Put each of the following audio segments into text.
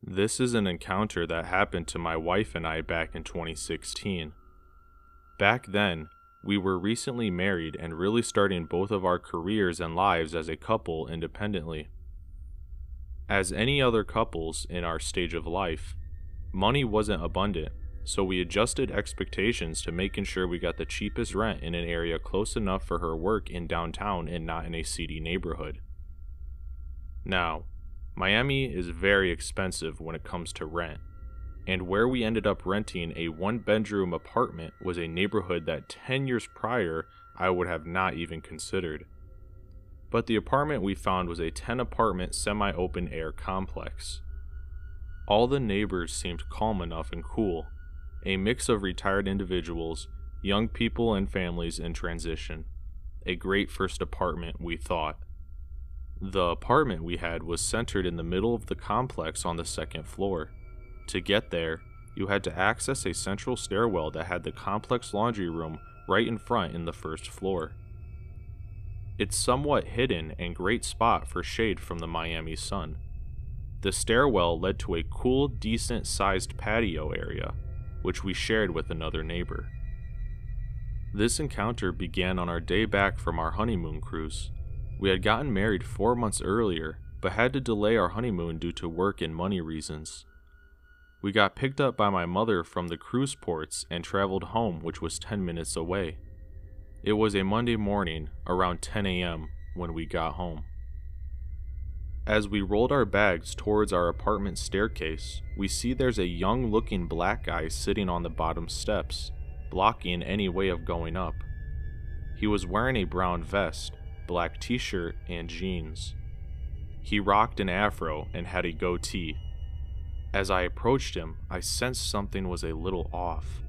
This is an encounter that happened to my wife and I back in 2016. Back then, we were recently married and really starting both of our careers and lives as a couple independently. As any other couples in our stage of life, money wasn't abundant, so we adjusted expectations to making sure we got the cheapest rent in an area close enough for her work in downtown and not in a seedy neighborhood. Now, Miami is very expensive when it comes to rent, and where we ended up renting a one-bedroom apartment was a neighborhood that 10 years prior I would have not even considered. But the apartment we found was a 10-apartment semi-open air complex. All the neighbors seemed calm enough and cool, a mix of retired individuals, young people and families in transition. A great first apartment, we thought. The apartment we had was centered in the middle of the complex on the second floor. To get there, you had to access a central stairwell that had the complex laundry room right in front in the first floor. It's somewhat hidden and great spot for shade from the Miami sun. The stairwell led to a cool, decent-sized patio area, which we shared with another neighbor. This encounter began on our day back from our honeymoon cruise. We had gotten married 4 months earlier, but had to delay our honeymoon due to work and money reasons. We got picked up by my mother from the cruise ports and traveled home, which was 10 minutes away. It was a Monday morning, around 10 a.m., when we got home. As we rolled our bags towards our apartment staircase, we see there's a young-looking black guy sitting on the bottom steps, blocking any way of going up. He was wearing a brown vest, black t-shirt, and jeans. He rocked an afro and had a goatee. As I approached him, I sensed something was a little off.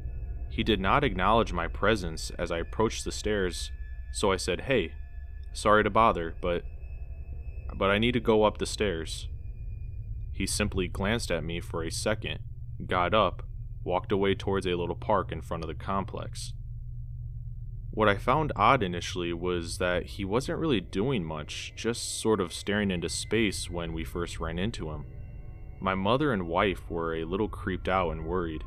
He did not acknowledge my presence as I approached the stairs, so I said, "Hey, sorry to bother, but I need to go up the stairs." He simply glanced at me for a second, got up, walked away towards a little park in front of the complex. What I found odd initially was that he wasn't really doing much, just sort of staring into space when we first ran into him. My mother and wife were a little creeped out and worried.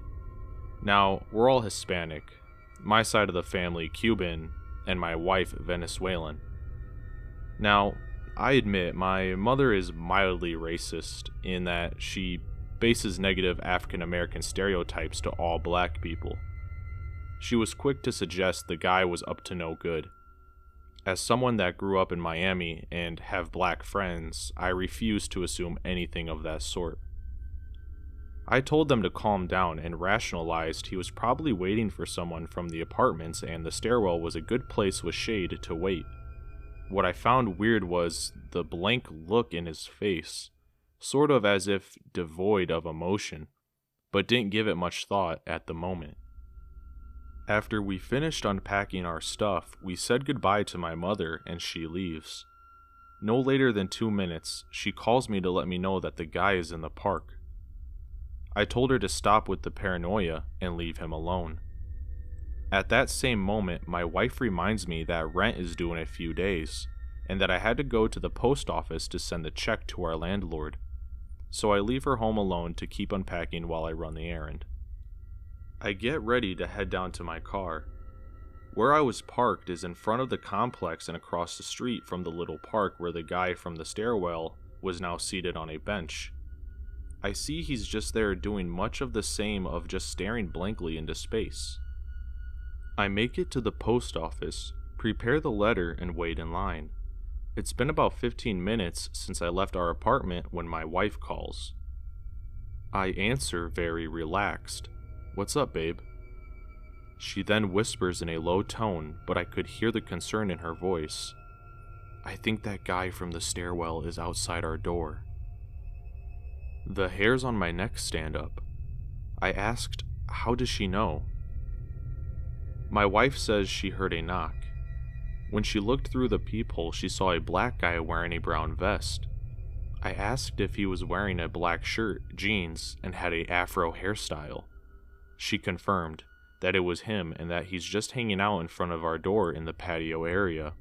Now, we're all Hispanic, my side of the family Cuban, and my wife Venezuelan. Now, I admit my mother is mildly racist in that she bases negative African American stereotypes to all black people. She was quick to suggest the guy was up to no good. As someone that grew up in Miami and have black friends, I refuse to assume anything of that sort. I told them to calm down and rationalized he was probably waiting for someone from the apartments and the stairwell was a good place with shade to wait. What I found weird was the blank look in his face, sort of as if devoid of emotion, but didn't give it much thought at the moment. After we finished unpacking our stuff, we said goodbye to my mother and she leaves. No later than 2 minutes, she calls me to let me know that the guy is in the park. I told her to stop with the paranoia and leave him alone. At that same moment, my wife reminds me that rent is due in a few days, and that I had to go to the post office to send the check to our landlord. So I leave her home alone to keep unpacking while I run the errand. I get ready to head down to my car. Where I was parked is in front of the complex and across the street from the little park where the guy from the stairwell was now seated on a bench. I see he's just there doing much of the same of just staring blankly into space. I make it to the post office, prepare the letter, and wait in line. It's been about 15 minutes since I left our apartment when my wife calls. I answer very relaxed. "What's up, babe?" She then whispers in a low tone, but I could hear the concern in her voice. "I think that guy from the stairwell is outside our door." The hairs on my neck stand up. I asked, "How does she know?" My wife says she heard a knock. When she looked through the peephole, she saw a black guy wearing a brown vest. I asked if he was wearing a black shirt, jeans, and had a afro hairstyle. She confirmed that it was him and that he's just hanging out in front of our door in the patio area.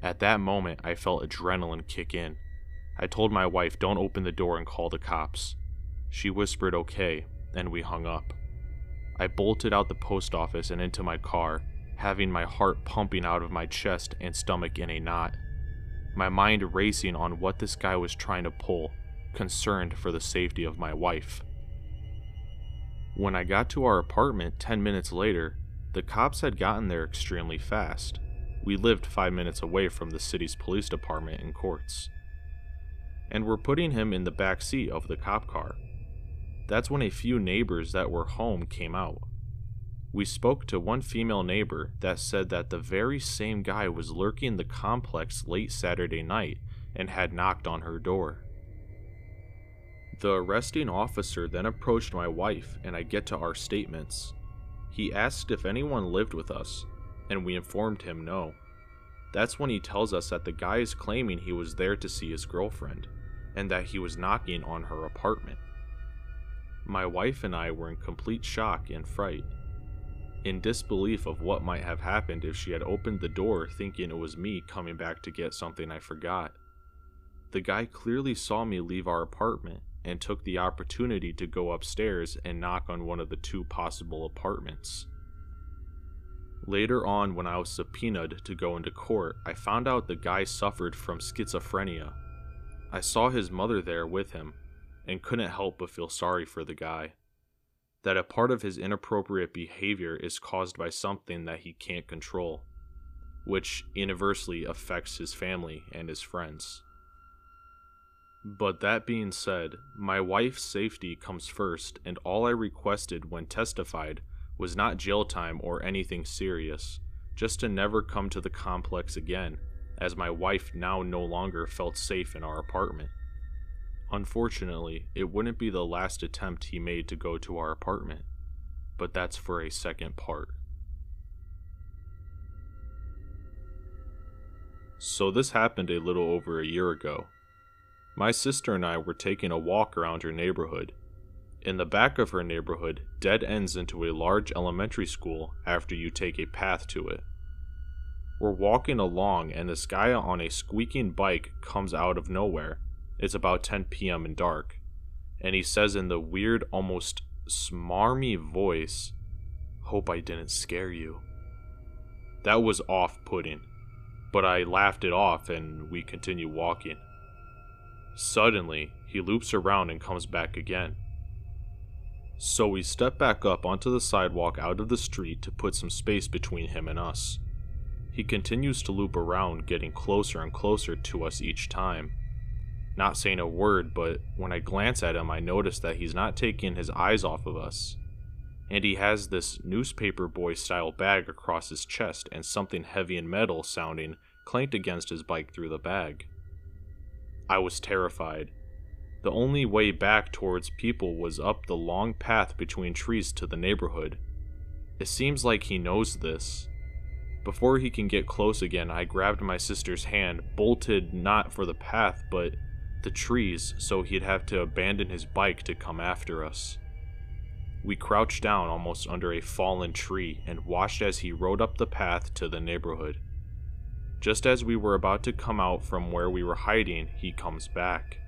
At that moment, I felt adrenaline kick in. I told my wife, "Don't open the door and call the cops." She whispered okay, and we hung up. I bolted out the post office and into my car, having my heart pumping out of my chest and stomach in a knot. My mind racing on what this guy was trying to pull, concerned for the safety of my wife. When I got to our apartment 10 minutes later, the cops had gotten there extremely fast. We lived 5 minutes away from the city's police department and courts, and were putting him in the back seat of the cop car. That's when a few neighbors that were home came out. We spoke to one female neighbor that said that the very same guy was lurking the complex late Saturday night and had knocked on her door. The arresting officer then approached my wife, and I get to our statements. He asked if anyone lived with us, and we informed him no. That's when he tells us that the guy is claiming he was there to see his girlfriend, and that he was knocking on her apartment. My wife and I were in complete shock and fright, in disbelief of what might have happened if she had opened the door thinking it was me coming back to get something I forgot. The guy clearly saw me leave our apartment and took the opportunity to go upstairs and knock on one of the two possible apartments. Later on, when I was subpoenaed to go into court, I found out the guy suffered from schizophrenia. I saw his mother there with him, and couldn't help but feel sorry for the guy. That a part of his inappropriate behavior is caused by something that he can't control, which inversely affects his family and his friends. But that being said, my wife's safety comes first, and all I requested when testified was not jail time or anything serious, just to never come to the complex again, as my wife now no longer felt safe in our apartment. Unfortunately, it wouldn't be the last attempt he made to go to our apartment, but that's for a second part. So this happened a little over a year ago. My sister and I were taking a walk around her neighborhood. In the back of her neighborhood, dead ends into a large elementary school after you take a path to it. We're walking along, and this guy on a squeaking bike comes out of nowhere. It's about 10 p.m. and dark, and he says in the weird, almost smarmy voice, "Hope I didn't scare you." That was off-putting, but I laughed it off and we continue walking. Suddenly, he loops around and comes back again. So we step back up onto the sidewalk out of the street to put some space between him and us. He continues to loop around, getting closer and closer to us each time. Not saying a word, but when I glance at him, I notice that he's not taking his eyes off of us. And he has this newspaper boy style bag across his chest, and something heavy and metal sounding clanked against his bike through the bag. I was terrified. The only way back towards people was up the long path between trees to the neighborhood. It seems like he knows this. Before he can get close again, I grabbed my sister's hand, bolted not for the path, but the trees, so he'd have to abandon his bike to come after us. We crouched down almost under a fallen tree and watched as he rode up the path to the neighborhood. Just as we were about to come out from where we were hiding, he comes back,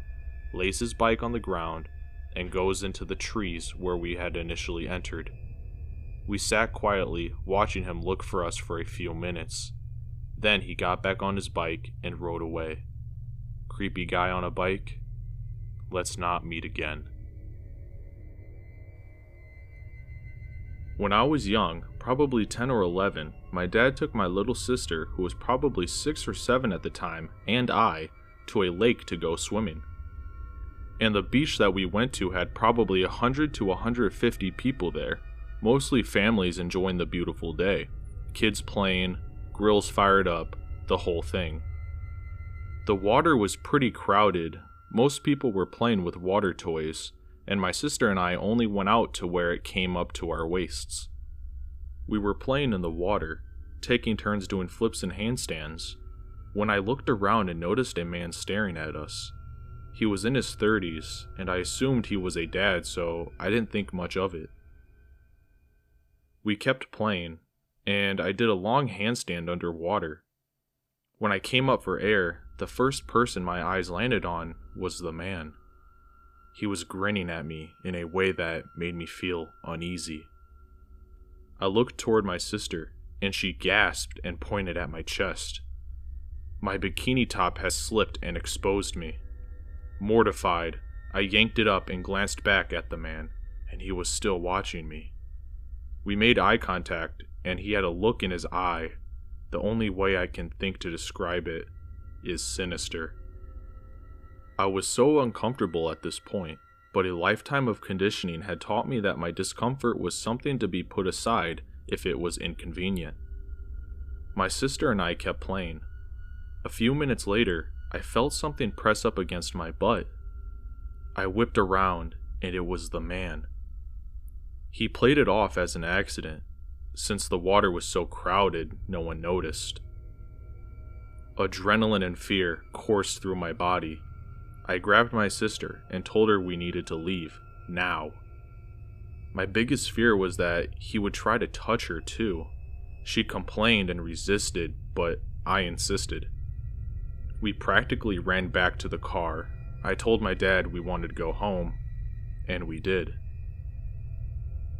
lays his bike on the ground, and goes into the trees where we had initially entered. We sat quietly, watching him look for us for a few minutes. Then he got back on his bike and rode away. Creepy guy on a bike? Let's not meet again. When I was young, probably 10 or 11, my dad took my little sister, who was probably 6 or 7 at the time, and I, to a lake to go swimming. And the beach that we went to had probably 100 to 150 people there, mostly families enjoying the beautiful day. Kids playing, grills fired up, the whole thing. The water was pretty crowded. Most people were playing with water toys, and my sister and I only went out to where it came up to our waists. We were playing in the water, taking turns doing flips and handstands, when I looked around and noticed a man staring at us. He was in his 30s, and I assumed he was a dad, so I didn't think much of it. We kept playing, and I did a long handstand underwater. When I came up for air, the first person my eyes landed on was the man. He was grinning at me in a way that made me feel uneasy. I looked toward my sister, and she gasped and pointed at my chest. My bikini top had slipped and exposed me. Mortified, I yanked it up and glanced back at the man, and he was still watching me. We made eye contact, and he had a look in his eye. The only way I can think to describe it is sinister. I was so uncomfortable at this point, but a lifetime of conditioning had taught me that my discomfort was something to be put aside if it was inconvenient. My sister and I kept playing. A few minutes later, I felt something press up against my butt. I whipped around, and it was the man. He played it off as an accident. Since the water was so crowded, no one noticed. Adrenaline and fear coursed through my body. I grabbed my sister and told her we needed to leave, now. My biggest fear was that he would try to touch her too. She complained and resisted, but I insisted. We practically ran back to the car. I told my dad we wanted to go home, and we did.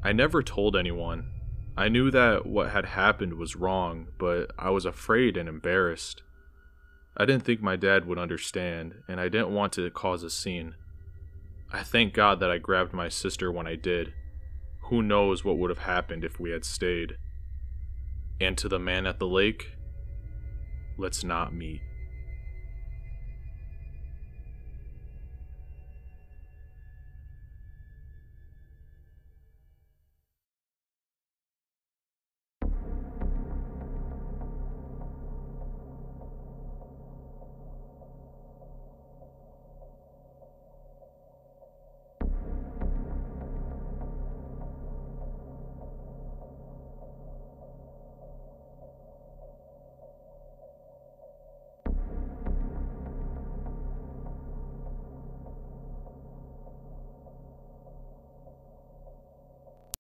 I never told anyone. I knew that what had happened was wrong, but I was afraid and embarrassed. I didn't think my dad would understand, and I didn't want to cause a scene. I thank God that I grabbed my sister when I did. Who knows what would have happened if we had stayed. And to the man at the lake, let's not meet.